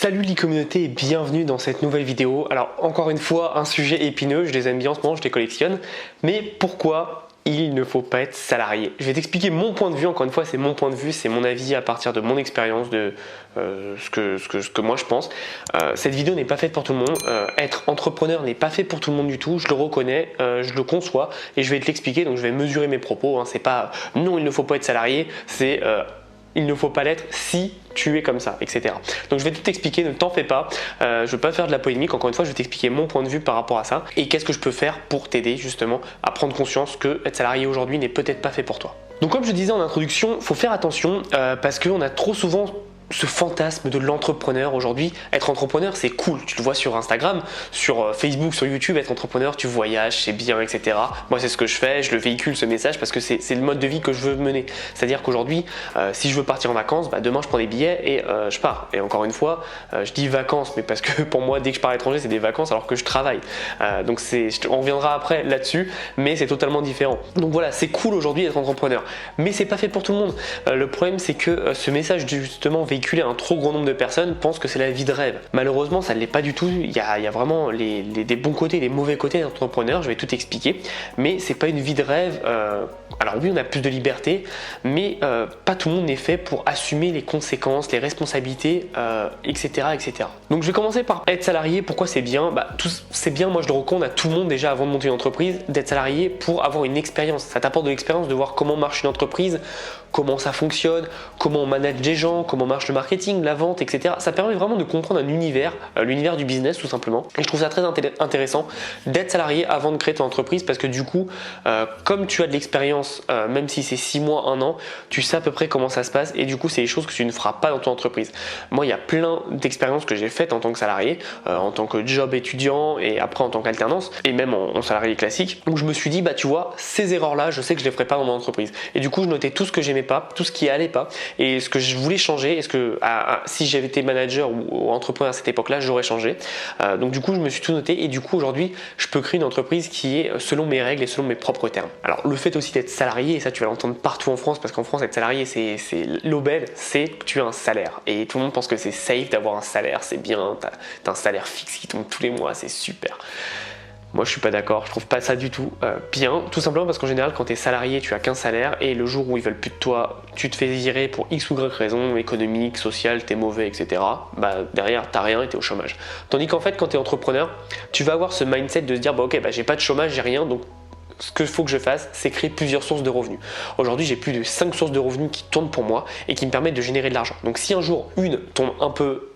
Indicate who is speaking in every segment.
Speaker 1: Salut les communautés et bienvenue dans cette nouvelle vidéo. Alors encore une fois un sujet épineux, je les aime bien en ce moment, je les collectionne. Mais pourquoi il ne faut pas être salarié? Je vais t'expliquer mon point de vue, encore une fois c'est mon point de vue, c'est mon avis à partir de mon expérience, de ce que moi je pense. Cette vidéo n'est pas faite pour tout le monde, être entrepreneur n'est pas fait pour tout le monde du tout, je le reconnais, je le conçois et je vais te l'expliquer, donc je vais mesurer mes propos, hein. C'est pas non il ne faut pas être salarié, c'est il ne faut pas l'être si tu es comme ça, etc. Donc je vais tout expliquer, ne t'en fais pas, je ne veux pas faire de la polémique, encore une fois je vais t'expliquer mon point de vue par rapport à ça et qu'est-ce que je peux faire pour t'aider justement à prendre conscience que être salarié aujourd'hui n'est peut-être pas fait pour toi. Donc comme je disais en introduction, il faut faire attention parce qu'on a trop souvent ce fantasme de l'entrepreneur aujourd'hui. Être entrepreneur c'est cool, tu le vois sur Instagram, sur Facebook, sur YouTube, être entrepreneur, tu voyages, c'est bien, etc. Moi c'est ce que je fais, je le véhicule ce message parce que c'est le mode de vie que je veux mener. C'est-à-dire qu'aujourd'hui, si je veux partir en vacances, demain je prends des billets et je pars. Et encore une fois, je dis vacances, mais parce que pour moi dès que je pars à l'étranger c'est des vacances alors que je travaille. Donc on reviendra après là-dessus, mais c'est totalement différent. Donc voilà, c'est cool aujourd'hui d'être entrepreneur, mais c'est pas fait pour tout le monde. Le problème c'est que ce message justement véhiculé à un trop grand nombre de personnes pense que c'est la vie de rêve. Malheureusement, ça ne l'est pas du tout. Il y a vraiment des bons côtés et des mauvais côtés d'entrepreneur, je vais tout expliquer, mais c'est pas une vie de rêve. Alors oui, on a plus de liberté, mais pas tout le monde n'est fait pour assumer les conséquences, les responsabilités, etc., etc. Donc je vais commencer par être salarié. Pourquoi c'est bien? C'est bien, moi je le recommande à tout le monde déjà avant de monter une entreprise, d'être salarié pour avoir une expérience. Ça t'apporte de l'expérience de voir comment marche une entreprise, comment ça fonctionne, comment on manage des gens, comment marche le marketing, la vente, etc. Ça permet vraiment de comprendre un univers, l'univers du business tout simplement. Et je trouve ça très intéressant d'être salarié avant de créer ton entreprise parce que du coup, comme tu as de l'expérience, même si c'est 6 mois, 1 an, tu sais à peu près comment ça se passe et du coup, c'est des choses que tu ne feras pas dans ton entreprise. Moi, il y a plein d'expériences que j'ai faites en tant que salarié, en tant que job étudiant et après en tant qu'alternance et même en salarié classique où je me suis dit, tu vois, ces erreurs-là, je sais que je les ferai pas dans mon entreprise. Et du coup, je notais tout ce que j'aimais pas, tout ce qui allait pas et ce que je voulais changer et ce que si j'avais été manager ou entrepreneur à cette époque-là, j'aurais changé. Donc du coup, je me suis tout noté et du coup, aujourd'hui, je peux créer une entreprise qui est selon mes règles et selon mes propres termes. Alors, le fait aussi d'être salarié, et ça tu vas l'entendre partout en France, parce qu'en France, être salarié, c'est l'aubaine, c'est que tu as un salaire. Et tout le monde pense que c'est safe d'avoir un salaire, c'est bien, t'as un salaire fixe qui tombe tous les mois, c'est super. Moi je suis pas d'accord, je trouve pas ça du tout bien, tout simplement parce qu'en général quand tu es salarié tu as qu'un salaire et le jour où ils veulent plus de toi, tu te fais virer pour X ou Y raison, économique, sociale, t'es mauvais, etc. Derrière t'as rien et t'es au chômage. Tandis qu'en fait quand tu es entrepreneur, tu vas avoir ce mindset de se dire j'ai pas de chômage, j'ai rien, donc ce qu'il faut que je fasse, c'est créer plusieurs sources de revenus. Aujourd'hui, j'ai plus de 5 sources de revenus qui tournent pour moi et qui me permettent de générer de l'argent. Donc si un jour une tombe un peu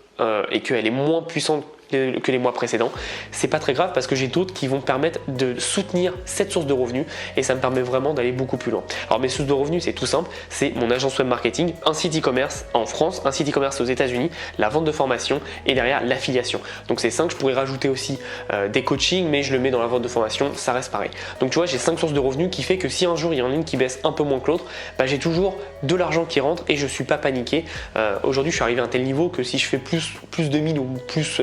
Speaker 1: et qu'elle est moins puissante que les mois précédents, c'est pas très grave parce que j'ai d'autres qui vont me permettre de soutenir cette source de revenus et ça me permet vraiment d'aller beaucoup plus loin. Alors mes sources de revenus c'est tout simple, c'est mon agence web marketing, un site e-commerce en France, un site e-commerce aux États-Unis, la vente de formation et derrière l'affiliation. Donc c'est 5, je pourrais rajouter aussi des coachings mais je le mets dans la vente de formation, ça reste pareil. Donc tu vois, j'ai 5 sources de revenus qui fait que si un jour il y en a une qui baisse un peu moins que l'autre, j'ai toujours de l'argent qui rentre et je suis pas paniqué. Aujourd'hui je suis arrivé à un tel niveau que si je fais plus de 1000 ou plus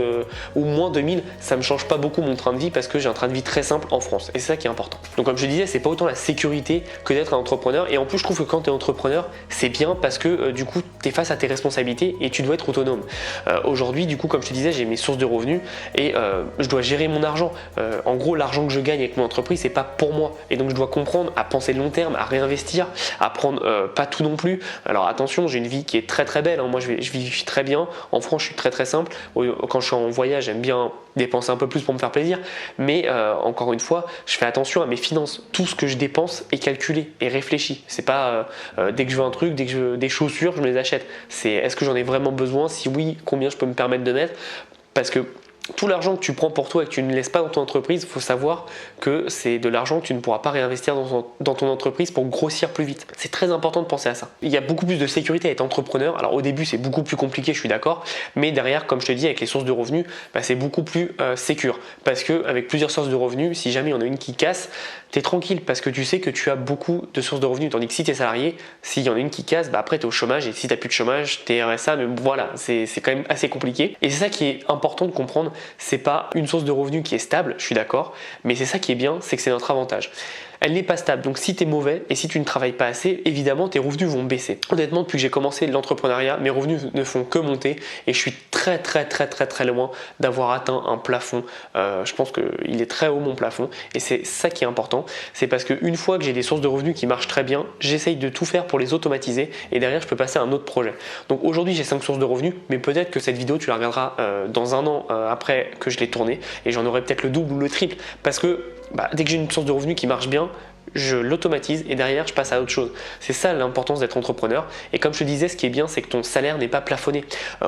Speaker 1: ou moins 2000, ça me change pas beaucoup mon train de vie parce que j'ai un train de vie très simple en France et c'est ça qui est important. Donc comme je disais, c'est pas autant la sécurité que d'être un entrepreneur et en plus je trouve que quand tu es entrepreneur, c'est bien parce que du coup tu es face à tes responsabilités et tu dois être autonome. Aujourd'hui du coup comme je te disais, j'ai mes sources de revenus et je dois gérer mon argent. En gros l'argent que je gagne avec mon entreprise c'est pas pour moi et donc je dois comprendre à penser long terme, à réinvestir, à prendre pas tout non plus. Alors attention, j'ai une vie qui est très très belle, hein. Moi je vis très bien, en France je suis très très simple, quand je suis en voyage j'aime bien dépenser un peu plus pour me faire plaisir, mais encore une fois, je fais attention à mes finances. Tout ce que je dépense est calculé et réfléchi. C'est pas dès que je veux un truc, dès que je veux des chaussures, je me les achète. C'est est-ce que j'en ai vraiment besoin? Si oui, combien je peux me permettre de mettre? Parce que tout l'argent que tu prends pour toi et que tu ne laisses pas dans ton entreprise, il faut savoir que c'est de l'argent que tu ne pourras pas réinvestir dans ton entreprise pour grossir plus vite. C'est très important de penser à ça. Il y a beaucoup plus de sécurité à être entrepreneur. Alors au début c'est beaucoup plus compliqué, je suis d'accord, mais derrière, comme je te dis, avec les sources de revenus, c'est beaucoup plus sécure. Parce qu'avec plusieurs sources de revenus, si jamais il y en a une qui casse, tu es tranquille parce que tu sais que tu as beaucoup de sources de revenus. Tandis que si tu es salarié, s'il y en a une qui casse, après tu es au chômage et si tu n'as plus de chômage, tu es RSA, mais voilà, c'est quand même assez compliqué. Et c'est ça qui est important de comprendre. C'est pas une source de revenus qui est stable, je suis d'accord, mais c'est ça qui est bien, c'est que c'est notre avantage. elle n'est pas stable. Donc si tu es mauvais et si tu ne travailles pas assez, évidemment tes revenus vont baisser. Honnêtement, depuis que j'ai commencé l'entrepreneuriat, mes revenus ne font que monter et je suis très loin d'avoir atteint un plafond. Je pense qu'il est très haut mon plafond et c'est ça qui est important. C'est parce qu'une fois que j'ai des sources de revenus qui marchent très bien, j'essaye de tout faire pour les automatiser et derrière je peux passer à un autre projet. Donc aujourd'hui j'ai 5 sources de revenus, mais peut-être que cette vidéo tu la regarderas dans un an après que je l'ai tournée et j'en aurai peut-être le double ou le triple parce que dès que j'ai une source de revenus qui marche bien, je l'automatise et derrière je passe à autre chose. C'est ça l'importance d'être entrepreneur. Et comme je te disais, ce qui est bien, c'est que ton salaire n'est pas plafonné.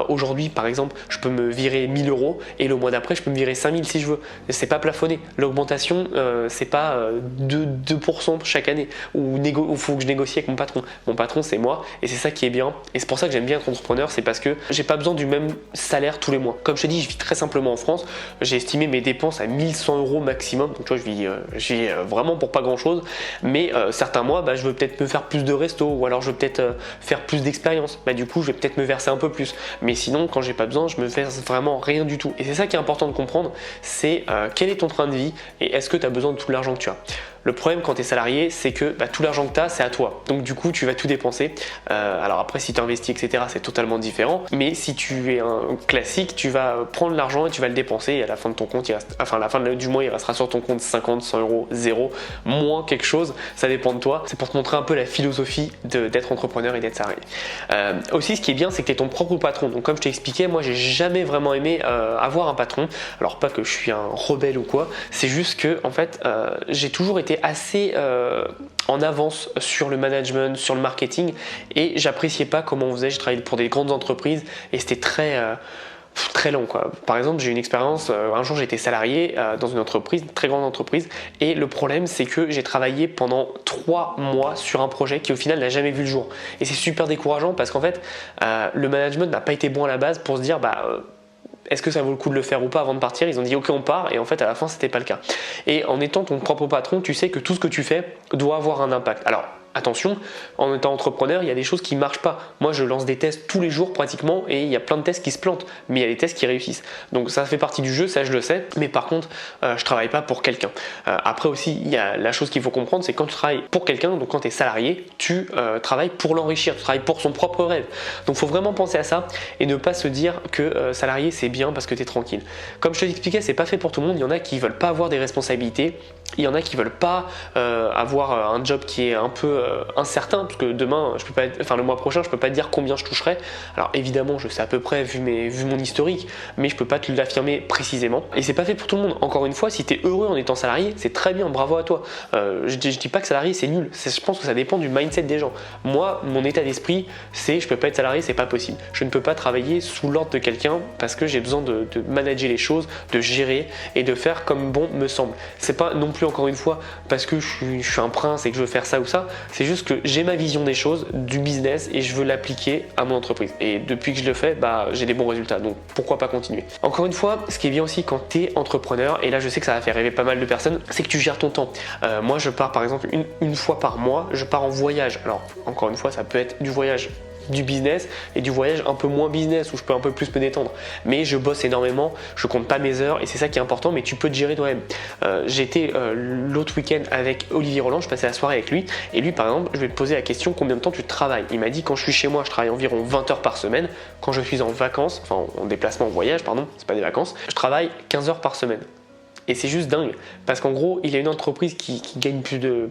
Speaker 1: Aujourd'hui, par exemple, je peux me virer 1000 euros et le mois d'après, je peux me virer 5000 si je veux. C'est pas plafonné. L'augmentation, c'est pas 2% chaque année où il faut que je négocie avec mon patron. Mon patron, c'est moi et c'est ça qui est bien. Et c'est pour ça que j'aime bien être entrepreneur, c'est parce que j'ai pas besoin du même salaire tous les mois. Comme je te dis, je vis très simplement en France. J'ai estimé mes dépenses à 1100 euros maximum. Donc tu vois, je vis vraiment pour pas grand chose. Mais certains mois, je veux peut-être me faire plus de resto ou alors je veux peut-être faire plus d'expérience. Du coup, je vais peut-être me verser un peu plus. Mais sinon, quand j'ai pas besoin, je me verse vraiment rien du tout. Et c'est ça qui est important de comprendre, c'est quel est ton train de vie et est-ce que tu as besoin de tout l'argent que tu as. Le problème quand tu es salarié, c'est que tout l'argent que tu as, c'est à toi. Donc du coup, tu vas tout dépenser. Alors après, si tu investis, etc., c'est totalement différent. Mais si tu es un classique, tu vas prendre l'argent et tu vas le dépenser. Et à la fin de ton compte, à la fin du mois, il restera sur ton compte 50, 100 euros, 0, moins quelque chose. Ça dépend de toi. C'est pour te montrer un peu la philosophie d'être entrepreneur et d'être salarié. Aussi, ce qui est bien, c'est que tu es ton propre patron. Donc comme je t'ai expliqué, moi, j'ai jamais vraiment aimé avoir un patron. Alors pas que je suis un rebelle ou quoi. C'est juste que en fait, j'ai toujours été assez en avance sur le management, sur le marketing et j'appréciais pas comment on faisait. Je travaillais pour des grandes entreprises et c'était très long quoi. Par exemple, j'ai eu une expérience, un jour j'étais salarié dans une entreprise, une très grande entreprise et le problème c'est que j'ai travaillé pendant 3 mois sur un projet qui au final n'a jamais vu le jour et c'est super décourageant parce qu'en fait le management n'a pas été bon à la base pour se dire est-ce que ça vaut le coup de le faire ou pas avant de partir? Ils ont dit ok on part et en fait à la fin c'était pas le cas. Et en étant ton propre patron, tu sais que tout ce que tu fais doit avoir un impact. Alors attention, en étant entrepreneur, il y a des choses qui ne marchent pas. Moi, je lance des tests tous les jours pratiquement et il y a plein de tests qui se plantent, mais il y a des tests qui réussissent. Donc ça fait partie du jeu, ça je le sais, mais par contre, je travaille pas pour quelqu'un. Après aussi, il y a la chose qu'il faut comprendre, c'est quand tu travailles pour quelqu'un, donc quand tu es salarié, tu travailles pour l'enrichir, tu travailles pour son propre rêve. Donc il faut vraiment penser à ça et ne pas se dire que salarié c'est bien parce que tu es tranquille. Comme je te l'expliquais, c'est pas fait pour tout le monde. Il y en a qui veulent pas avoir des responsabilités, il y en a qui veulent pas avoir un job qui est un peu incertain parce que demain, le mois prochain, je peux pas te dire combien je toucherai. Alors évidemment, je sais à peu près vu mon historique, mais je peux pas te l'affirmer précisément. Et c'est pas fait pour tout le monde. Encore une fois, si tu es heureux en étant salarié, c'est très bien, bravo à toi. Je dis pas que salarié c'est nul. Je pense que ça dépend du mindset des gens. Moi, mon état d'esprit, c'est je peux pas être salarié, c'est pas possible. Je ne peux pas travailler sous l'ordre de quelqu'un parce que j'ai besoin de manager les choses, de gérer et de faire comme bon me semble. C'est pas non plus encore une fois parce que je suis un prince et que je veux faire ça ou ça. C'est juste que j'ai ma vision des choses, du business et je veux l'appliquer à mon entreprise. Et depuis que je le fais, j'ai des bons résultats. Donc pourquoi pas continuer. Encore une fois, ce qui est bien aussi quand tu es entrepreneur, et là je sais que ça va faire rêver pas mal de personnes, c'est que tu gères ton temps. Moi je pars par exemple une fois par mois, je pars en voyage. Alors encore une fois, ça peut être du voyage du business et du voyage un peu moins business où je peux un peu plus me détendre, mais je bosse énormément, je compte pas mes heures et c'est ça qui est important, mais tu peux te gérer toi-même. J'étais l'autre week-end avec Olivier Roland, je passais la soirée avec lui et lui par exemple je vais te poser la question combien de temps tu travailles. Il m'a dit quand je suis chez moi je travaille environ 20 heures par semaine, quand je suis en vacances, enfin en déplacement en voyage pardon, c'est pas des vacances, je travaille 15 heures par semaine. Et c'est juste dingue parce qu'en gros il y a une entreprise qui gagne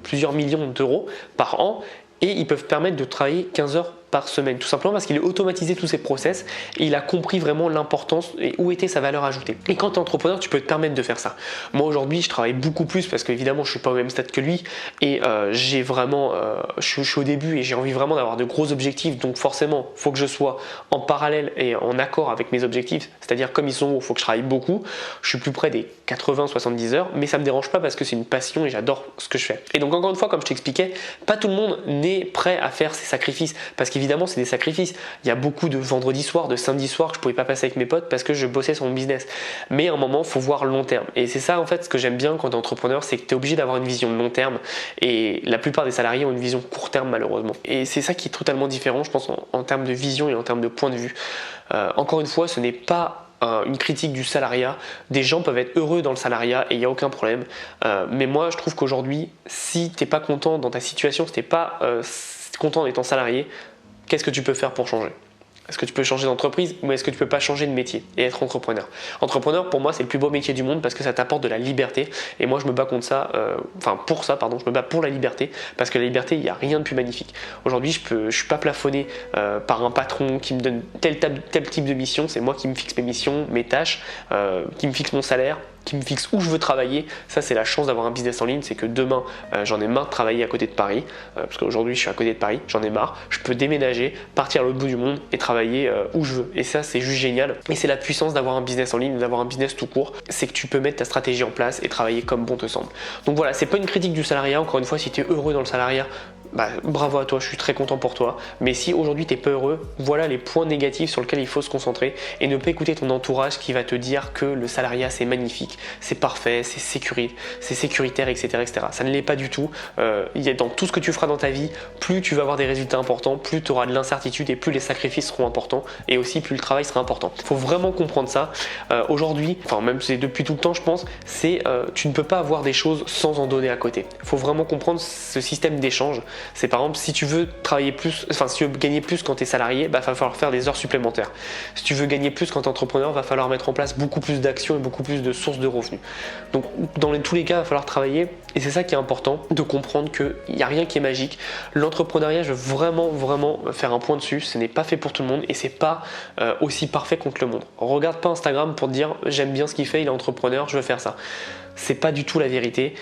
Speaker 1: plusieurs millions d'euros par an et ils peuvent permettre de travailler 15 heures par semaine, tout simplement parce qu'il a automatisé tous ses process et il a compris vraiment l'importance et où était sa valeur ajoutée. Et quand tu es entrepreneur, tu peux te permettre de faire ça. Moi aujourd'hui, je travaille beaucoup plus parce qu'évidemment, je suis pas au même stade que lui et j'ai vraiment, je suis au début et j'ai envie vraiment d'avoir de gros objectifs. Donc forcément, il faut que je sois en parallèle et en accord avec mes objectifs. C'est-à-dire comme ils sont hauts, il faut que je travaille beaucoup. Je suis plus près des 80-70 heures, mais ça me dérange pas parce que c'est une passion et j'adore ce que je fais. Et donc encore une fois, comme je t'expliquais, pas tout le monde n'est prêt à faire ces sacrifices parce qu'évidemment c'est des sacrifices. Il y a beaucoup de vendredis soirs, de samedi soir que je pouvais pas passer avec mes potes parce que je bossais sur mon business. Mais à un moment, il faut voir long terme. Et c'est ça en fait ce que j'aime bien quand tu es entrepreneur, c'est que tu es obligé d'avoir une vision de long terme. Et la plupart des salariés ont une vision court terme malheureusement. Et c'est ça qui est totalement différent, je pense, en termes de vision et en termes de point de vue. Encore une fois, ce n'est pas une critique du salariat. Des gens peuvent être heureux dans le salariat et il n'y a aucun problème. Mais moi, je trouve qu'aujourd'hui, si tu n'es pas content dans ta situation, si tu n'es pas content en étant salarié, qu'est-ce que tu peux faire pour changer? Est-ce que tu peux changer d'entreprise ou est-ce que tu peux pas changer de métier et être entrepreneur? Entrepreneur, pour moi, c'est le plus beau métier du monde parce que ça t'apporte de la liberté. Et moi, je me bats contre ça, je me bats pour la liberté parce que la liberté, il n'y a rien de plus magnifique. Aujourd'hui, je suis pas plafonné par un patron qui me donne tel type de mission. C'est moi qui me fixe mes missions, mes tâches, qui me fixe mon salaire, qui me fixe où je veux travailler. Ça, c'est la chance d'avoir un business en ligne, c'est que demain, j'en ai marre de travailler à côté de Paris, parce qu'aujourd'hui, je suis à côté de Paris, j'en ai marre. Je peux déménager, partir à l'autre bout du monde et travailler où je veux. Et ça, c'est juste génial. Et c'est la puissance d'avoir un business en ligne, d'avoir un business tout court, c'est que tu peux mettre ta stratégie en place et travailler comme bon te semble. Donc voilà, c'est pas une critique du salariat. Encore une fois, si tu es heureux dans le salariat, bravo à toi, je suis très content pour toi. Mais si aujourd'hui tu n'es pas heureux, voilà les points négatifs sur lesquels il faut se concentrer et ne pas écouter ton entourage qui va te dire que le salariat c'est magnifique, c'est parfait, c'est sécuritaire, etc., etc. Ça ne l'est pas du tout. Dans tout ce que tu feras dans ta vie, plus tu vas avoir des résultats importants, plus tu auras de l'incertitude et plus les sacrifices seront importants et aussi plus le travail sera important. Il faut vraiment comprendre ça. Aujourd'hui, même c'est depuis tout le temps je pense, tu ne peux pas avoir des choses sans en donner à côté. Il faut vraiment comprendre ce système d'échange. C'est par exemple si tu veux travailler plus, si tu veux gagner plus quand tu es salarié, va falloir faire des heures supplémentaires. Si tu veux gagner plus quand tu es entrepreneur, va falloir mettre en place beaucoup plus d'actions et beaucoup plus de sources de revenus. Donc dans tous les cas, il va falloir travailler et c'est ça qui est important de comprendre qu'il n'y a rien qui est magique. L'entrepreneuriat, je veux vraiment faire un point dessus, ce n'est pas fait pour tout le monde et c'est pas aussi parfait qu'on te le montre. Regarde pas Instagram pour te dire j'aime bien ce qu'il fait, il est entrepreneur, je veux faire ça. C'est pas du tout la vérité.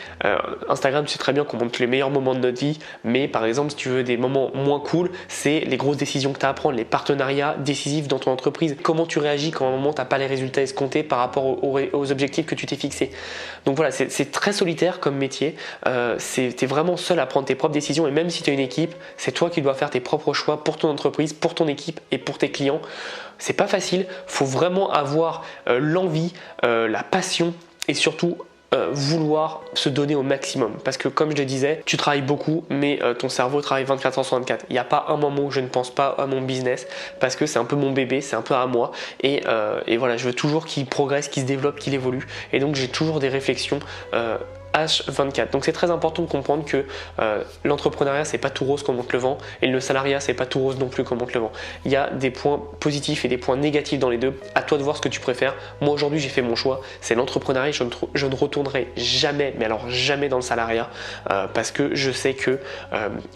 Speaker 1: Instagram, tu sais très bien qu'on montre les meilleurs moments de notre vie, mais par exemple, si tu veux des moments moins cool, c'est les grosses décisions que tu as à prendre, les partenariats décisifs dans ton entreprise, comment tu réagis quand à un moment tu n'as pas les résultats escomptés par rapport aux objectifs que tu t'es fixés. Donc voilà, c'est très solitaire comme métier. Tu es vraiment seul à prendre tes propres décisions et même si tu as une équipe, c'est toi qui dois faire tes propres choix pour ton entreprise, pour ton équipe et pour tes clients. C'est pas facile, faut vraiment avoir l'envie, la passion et surtout vouloir se donner au maximum parce que comme je le disais, tu travailles beaucoup mais ton cerveau travaille 24 heures sur 24. Il n'y a pas un moment où je ne pense pas à mon business parce que c'est un peu mon bébé, c'est un peu à moi et voilà, je veux toujours qu'il progresse, qu'il se développe, qu'il évolue et donc j'ai toujours des réflexions H24. Donc c'est très important de comprendre que l'entrepreneuriat c'est pas tout rose comme on te le vend et le salariat c'est pas tout rose non plus comme on te le vend. Il y a des points positifs et des points négatifs dans les deux. À toi de voir ce que tu préfères. Moi aujourd'hui j'ai fait mon choix, c'est l'entrepreneuriat. Je ne retournerai jamais, mais alors jamais dans le salariat parce que je sais que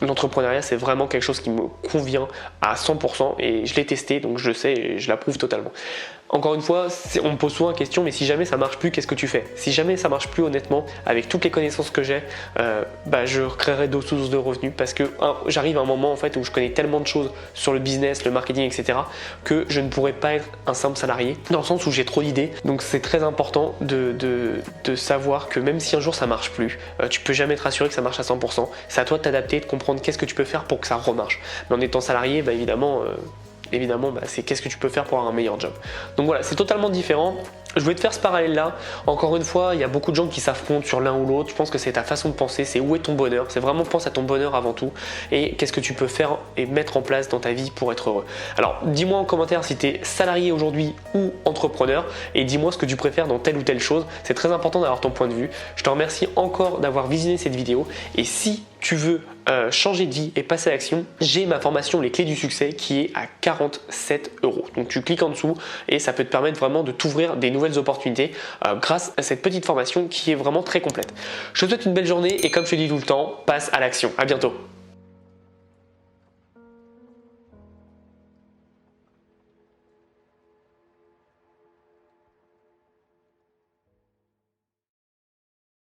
Speaker 1: l'entrepreneuriat c'est vraiment quelque chose qui me convient à 100% et je l'ai testé donc je sais et je l'approuve totalement. Encore une fois, on me pose souvent la question, mais si jamais ça marche plus, qu'est-ce que tu fais? Si jamais ça marche plus, honnêtement, avec toutes les connaissances que j'ai, je créerai d'autres sources de revenus parce que j'arrive à un moment en fait où je connais tellement de choses sur le business, le marketing, etc. que je ne pourrais pas être un simple salarié dans le sens où j'ai trop d'idées. Donc c'est très important de savoir que même si un jour ça marche plus, tu peux jamais être assuré que ça marche à 100%. C'est à toi de t'adapter, de comprendre qu'est-ce que tu peux faire pour que ça remarche. Mais en étant salarié, évidemment, c'est qu'est-ce que tu peux faire pour avoir un meilleur job. Donc voilà, c'est totalement différent. Je voulais te faire ce parallèle-là. Encore une fois, il y a beaucoup de gens qui s'affrontent sur l'un ou l'autre. Je pense que c'est ta façon de penser, c'est où est ton bonheur. C'est vraiment pense à ton bonheur avant tout et qu'est-ce que tu peux faire et mettre en place dans ta vie pour être heureux. Alors, dis-moi en commentaire si tu es salarié aujourd'hui ou entrepreneur et dis-moi ce que tu préfères dans telle ou telle chose. C'est très important d'avoir ton point de vue. Je te remercie encore d'avoir visionné cette vidéo et si tu veux changer de vie et passer à l'action, j'ai ma formation Les Clés du Succès qui est à 47 €. Donc tu cliques en dessous et ça peut te permettre vraiment de t'ouvrir des nouvelles opportunités grâce à cette petite formation qui est vraiment très complète. Je te souhaite une belle journée et comme je te dis tout le temps, passe à l'action. À bientôt.